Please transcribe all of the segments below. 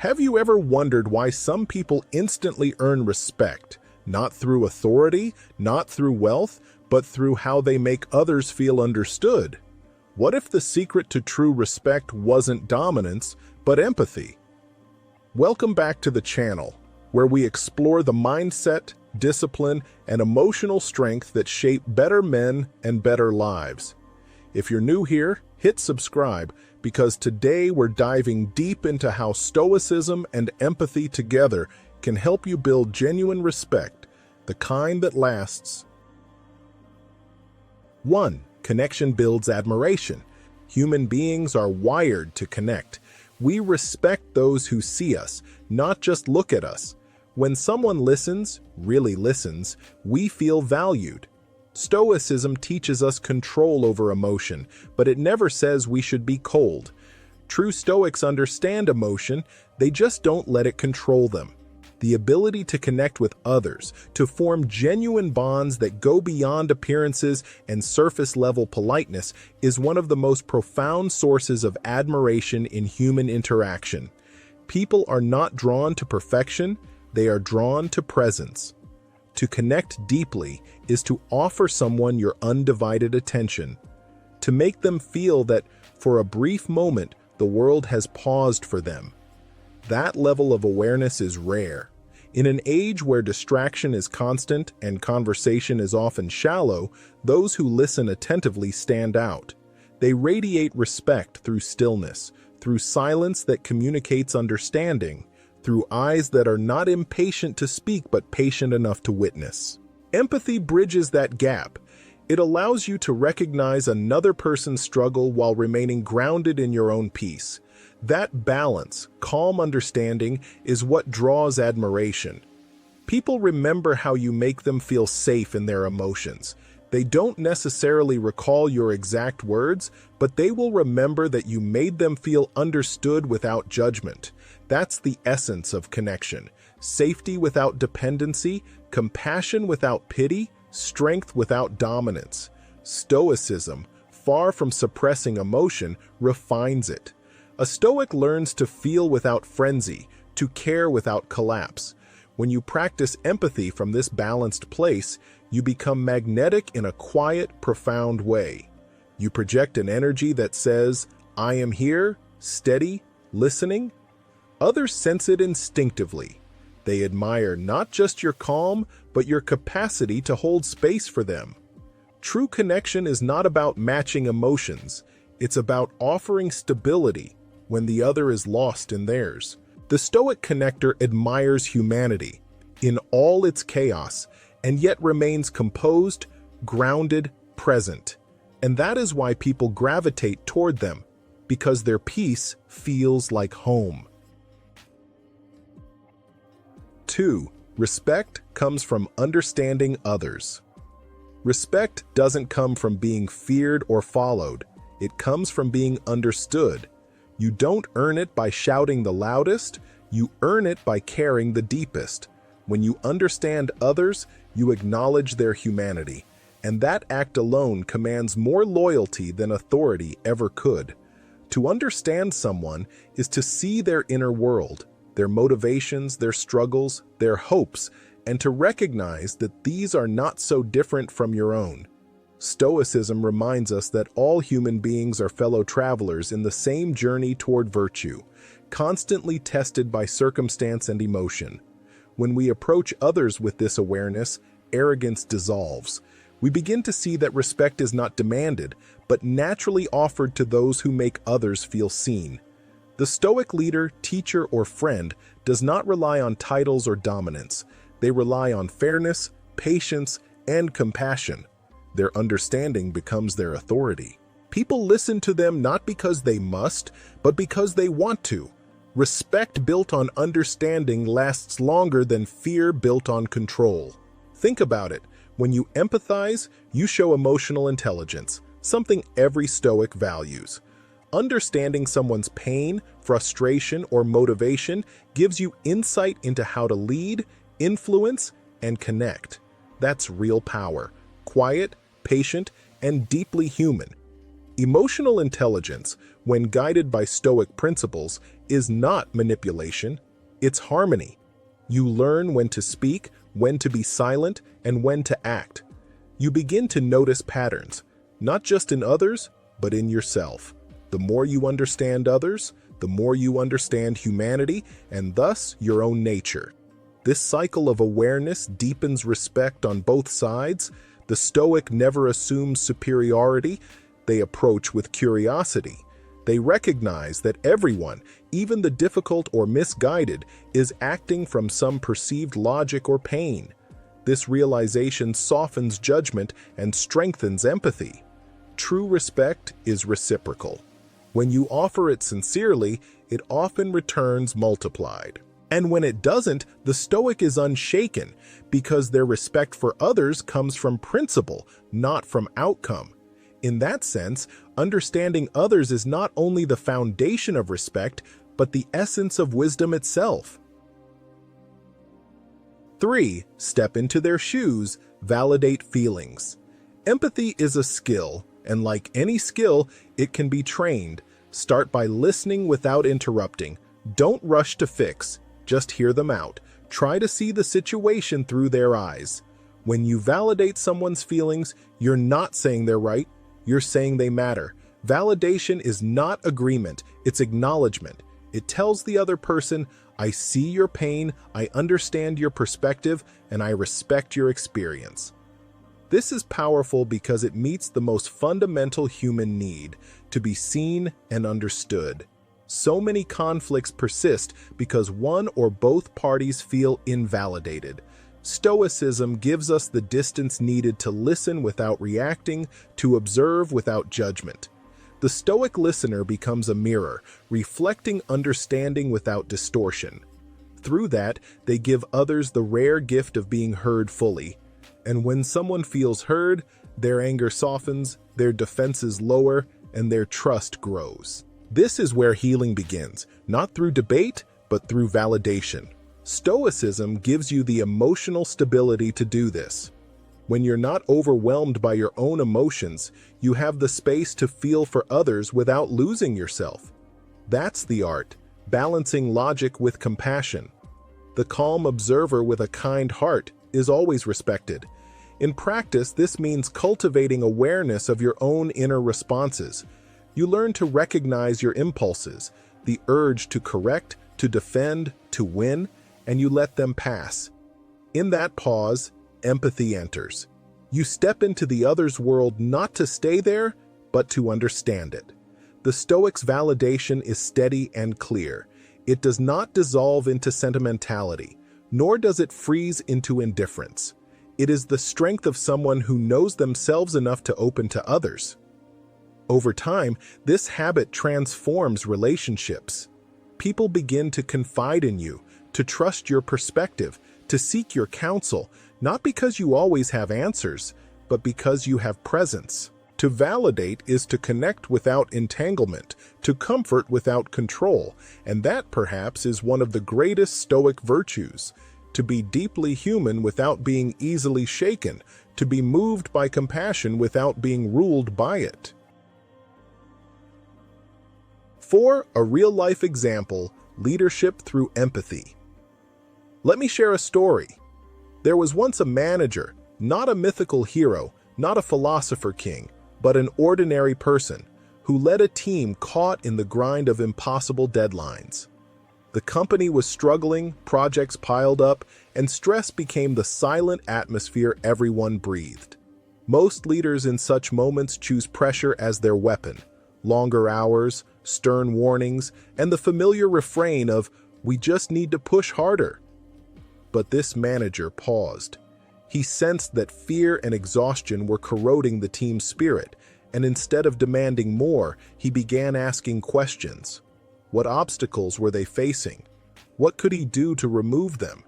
Have you ever wondered why some people instantly earn respect, not through authority, not through wealth, but through how they make others feel understood? What if the secret to true respect wasn't dominance, but empathy? Welcome back to the channel, where we explore the mindset, discipline, and emotional strength that shape better men and better lives. If you're new here, hit subscribe, because today we're diving deep into how Stoicism and empathy together can help you build genuine respect, the kind that lasts. 1. Connection builds admiration. Human beings are wired to connect. We respect those who see us, not just look at us. When someone listens, really listens, we feel valued. Stoicism teaches us control over emotion, but it never says we should be cold. True Stoics understand emotion, they just don't let it control them. The ability to connect with others, to form genuine bonds that go beyond appearances and surface-level politeness, is one of the most profound sources of admiration in human interaction. People are not drawn to perfection, they are drawn to presence. To connect deeply is to offer someone your undivided attention, to make them feel that, for a brief moment, the world has paused for them. That level of awareness is rare. In an age where distraction is constant and conversation is often shallow, those who listen attentively stand out. They radiate respect through stillness, through silence that communicates understanding, through eyes that are not impatient to speak but patient enough to witness. Empathy bridges that gap. It allows you to recognize another person's struggle while remaining grounded in your own peace. That balance, calm understanding, is what draws admiration. People remember how you make them feel safe in their emotions. They don't necessarily recall your exact words, but they will remember that you made them feel understood without judgment. That's the essence of connection. Safety without dependency, compassion without pity, strength without dominance. Stoicism, far from suppressing emotion, refines it. A Stoic learns to feel without frenzy, to care without collapse. When you practice empathy from this balanced place, you become magnetic in a quiet, profound way. You project an energy that says, "I am here, steady, listening." Others sense it instinctively. They admire not just your calm, but your capacity to hold space for them. True connection is not about matching emotions. It's about offering stability when the other is lost in theirs. The Stoic connector admires humanity in all its chaos, and yet remains composed, grounded, present. And that is why people gravitate toward them, because their peace feels like home. 2. Respect comes from understanding others. Respect doesn't come from being feared or followed. It comes from being understood. You don't earn it by shouting the loudest, you earn it by caring the deepest. When you understand others, you acknowledge their humanity, and that act alone commands more loyalty than authority ever could. To understand someone is to see their inner world, their motivations, their struggles, their hopes, and to recognize that these are not so different from your own. Stoicism reminds us that all human beings are fellow travelers in the same journey toward virtue, constantly tested by circumstance and emotion. When we approach others with this awareness, arrogance dissolves. We begin to see that respect is not demanded, but naturally offered to those who make others feel seen. The Stoic leader, teacher, or friend does not rely on titles or dominance. They rely on fairness, patience, and compassion. Their understanding becomes their authority. People listen to them not because they must, but because they want to. Respect built on understanding lasts longer than fear built on control. Think about it. When you empathize, you show emotional intelligence, something every Stoic values. Understanding someone's pain, frustration, or motivation gives you insight into how to lead, influence, and connect. That's real power. Quiet, patient, and deeply human. Emotional intelligence, when guided by Stoic principles, is not manipulation, it's harmony. You learn when to speak, when to be silent, and when to act. You begin to notice patterns, not just in others, but in yourself. The more you understand others, the more you understand humanity and thus your own nature. This cycle of awareness deepens respect on both sides. The Stoic never assumes superiority. They approach with curiosity. They recognize that everyone, even the difficult or misguided, is acting from some perceived logic or pain. This realization softens judgment and strengthens empathy. True respect is reciprocal. When you offer it sincerely, it often returns multiplied. And when it doesn't, the Stoic is unshaken because their respect for others comes from principle, not from outcome. In that sense, understanding others is not only the foundation of respect, but the essence of wisdom itself. 3. Step into their shoes, validate feelings. Empathy is a skill, and like any skill, it can be trained. Start by listening without interrupting. Don't rush to fix, just hear them out. Try to see the situation through their eyes. When you validate someone's feelings, you're not saying they're right, you're saying they matter. Validation is not agreement, it's acknowledgement. It tells the other person, I see your pain, I understand your perspective, and I respect your experience. This is powerful because it meets the most fundamental human need, to be seen and understood. So many conflicts persist because one or both parties feel invalidated. Stoicism gives us the distance needed to listen without reacting, to observe without judgment. The Stoic listener becomes a mirror, reflecting understanding without distortion. Through that, they give others the rare gift of being heard fully. And when someone feels heard, their anger softens, their defenses lower, and their trust grows. This is where healing begins, not through debate, but through validation. Stoicism gives you the emotional stability to do this. When you're not overwhelmed by your own emotions, you have the space to feel for others without losing yourself. That's the art, balancing logic with compassion. The calm observer with a kind heart is always respected. In practice, this means cultivating awareness of your own inner responses. You learn to recognize your impulses, the urge to correct, to defend, to win, and you let them pass. In that pause, empathy enters. You step into the other's world not to stay there, but to understand it. The Stoic's validation is steady and clear. It does not dissolve into sentimentality, nor does it freeze into indifference. It is the strength of someone who knows themselves enough to open to others. Over time, this habit transforms relationships. People begin to confide in you, to trust your perspective, to seek your counsel, not because you always have answers, but because you have presence. To validate is to connect without entanglement, to comfort without control, and that perhaps is one of the greatest Stoic virtues. To be deeply human without being easily shaken, to be moved by compassion without being ruled by it. 4. A real-life example, leadership through empathy. Let me share a story. There was once a manager, not a mythical hero, not a philosopher king, but an ordinary person, who led a team caught in the grind of impossible deadlines. The company was struggling, projects piled up, and stress became the silent atmosphere everyone breathed. Most leaders in such moments choose pressure as their weapon. Longer hours, stern warnings, and the familiar refrain of, "We just need to push harder." But this manager paused. He sensed that fear and exhaustion were corroding the team's spirit, and instead of demanding more, he began asking questions. What obstacles were they facing? What could he do to remove them?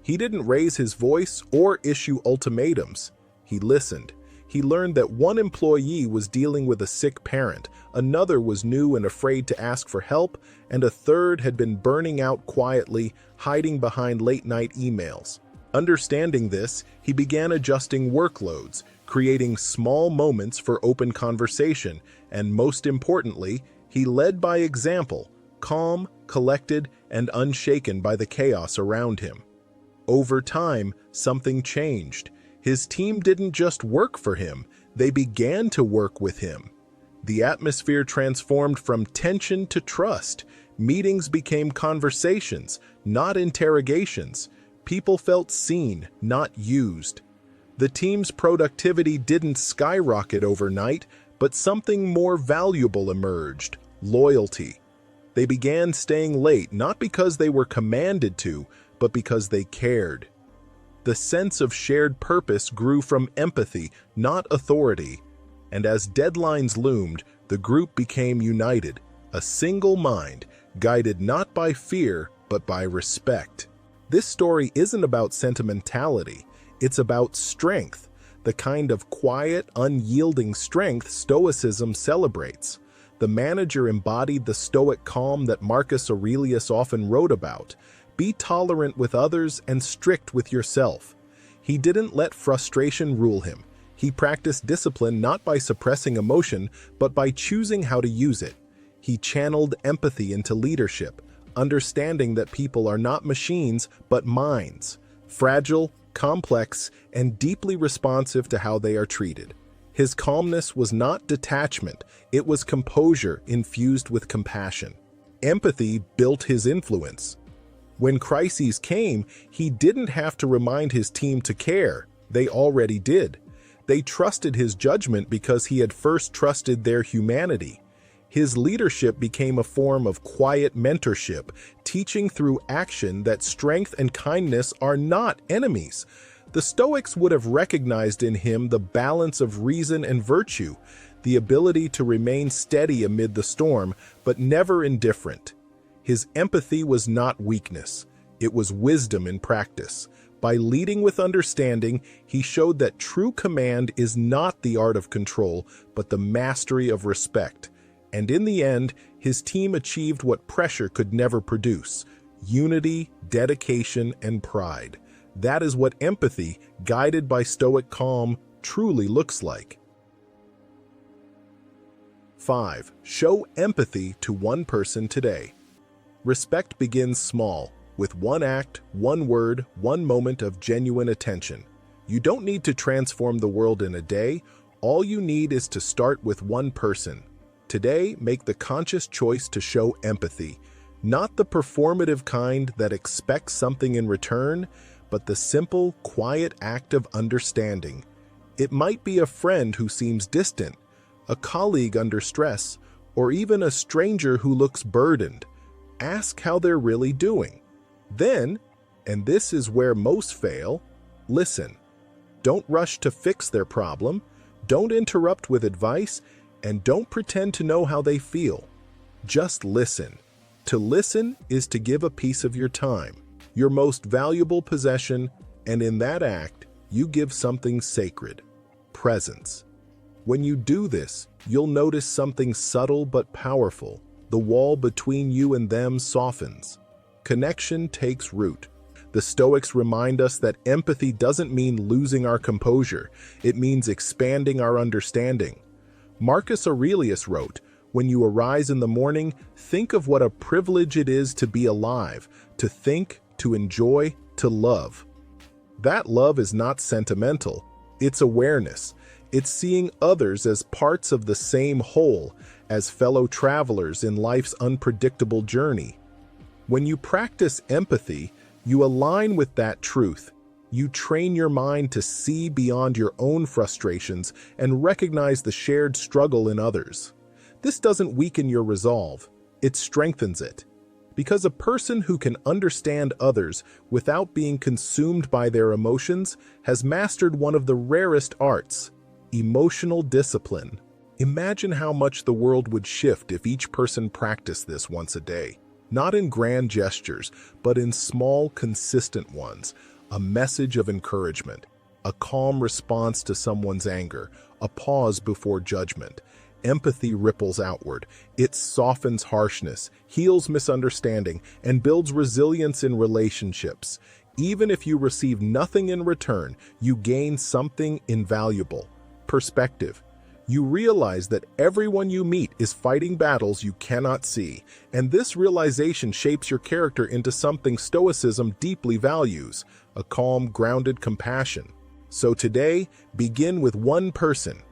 He didn't raise his voice or issue ultimatums. He listened. He learned that one employee was dealing with a sick parent, another was new and afraid to ask for help, and a third had been burning out quietly, hiding behind late-night emails. Understanding this, he began adjusting workloads, creating small moments for open conversation, and most importantly, he led by example, calm, collected, and unshaken by the chaos around him. Over time, something changed. His team didn't just work for him, they began to work with him. The atmosphere transformed from tension to trust. Meetings became conversations, not interrogations. People felt seen, not used. The team's productivity didn't skyrocket overnight, but something more valuable emerged: loyalty. They began staying late not because they were commanded to, but because they cared. The sense of shared purpose grew from empathy, not authority. And as deadlines loomed, the group became united, a single mind, guided not by fear, but by respect. This story isn't about sentimentality, it's about strength, the kind of quiet, unyielding strength Stoicism celebrates. The manager embodied the Stoic calm that Marcus Aurelius often wrote about. Be tolerant with others and strict with yourself. He didn't let frustration rule him. He practiced discipline not by suppressing emotion, but by choosing how to use it. He channeled empathy into leadership, understanding that people are not machines, but minds, fragile, complex, and deeply responsive to how they are treated. His calmness was not detachment, it was composure infused with compassion. Empathy built his influence. When crises came, he didn't have to remind his team to care. They already did. They trusted his judgment because he had first trusted their humanity. His leadership became a form of quiet mentorship, teaching through action that strength and kindness are not enemies. The Stoics would have recognized in him the balance of reason and virtue, the ability to remain steady amid the storm, but never indifferent. His empathy was not weakness, it was wisdom in practice. By leading with understanding, he showed that true command is not the art of control, but the mastery of respect. And in the end, his team achieved what pressure could never produce: unity, dedication, and pride. That is what empathy, guided by Stoic calm, truly looks like. 5. Show empathy to one person today. Respect begins small, with one act, one word, one moment of genuine attention. You don't need to transform the world in a day. All you need is to start with one person. Today, make the conscious choice to show empathy, not the performative kind that expects something in return, but the simple, quiet act of understanding. It might be a friend who seems distant, a colleague under stress, or even a stranger who looks burdened. Ask how they're really doing. Then, and this is where most fail, listen. Don't rush to fix their problem, don't interrupt with advice, and don't pretend to know how they feel. Just listen. To listen is to give a piece of your time, your most valuable possession, and in that act, you give something sacred: presence. When you do this, you'll notice something subtle but powerful. The wall between you and them softens. Connection takes root. The Stoics remind us that empathy doesn't mean losing our composure. It means expanding our understanding. Marcus Aurelius wrote, "When you arise in the morning, think of what a privilege it is to be alive, to think, to enjoy, to love." That love is not sentimental. It's awareness. It's seeing others as parts of the same whole, as fellow travelers in life's unpredictable journey. When you practice empathy, you align with that truth. You train your mind to see beyond your own frustrations and recognize the shared struggle in others. This doesn't weaken your resolve, it strengthens it. Because a person who can understand others without being consumed by their emotions has mastered one of the rarest arts: emotional discipline. Imagine how much the world would shift if each person practiced this once a day. Not in grand gestures, but in small, consistent ones. A message of encouragement, a calm response to someone's anger, a pause before judgment. Empathy ripples outward. It softens harshness, heals misunderstanding, and builds resilience in relationships. Even if you receive nothing in return, you gain something invaluable: perspective. You realize that everyone you meet is fighting battles you cannot see, and this realization shapes your character into something Stoicism deeply values, a calm, grounded compassion. So today, begin with one person.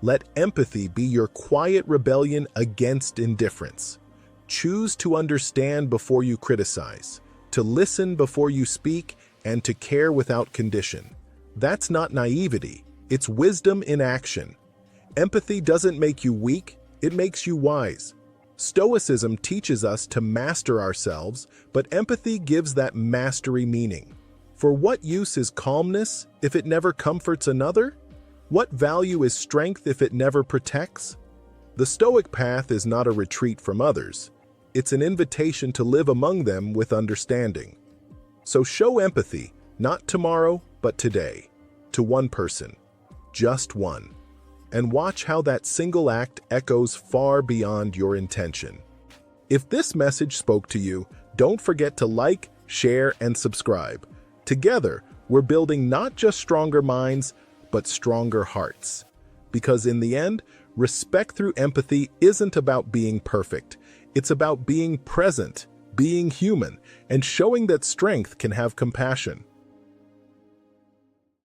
Let empathy be your quiet rebellion against indifference. Choose to understand before you criticize, to listen before you speak, and to care without condition. That's not naivety, it's wisdom in action. Empathy doesn't make you weak, it makes you wise. Stoicism teaches us to master ourselves, but empathy gives that mastery meaning. For what use is calmness if it never comforts another? What value is strength if it never protects? The Stoic path is not a retreat from others. It's an invitation to live among them with understanding. So show empathy, not tomorrow, but today, to one person, just one. And watch how that single act echoes far beyond your intention. If this message spoke to you, don't forget to like, share, and subscribe. Together, we're building not just stronger minds, but stronger hearts. Because in the end, respect through empathy isn't about being perfect. It's about being present, being human, and showing that strength can have compassion.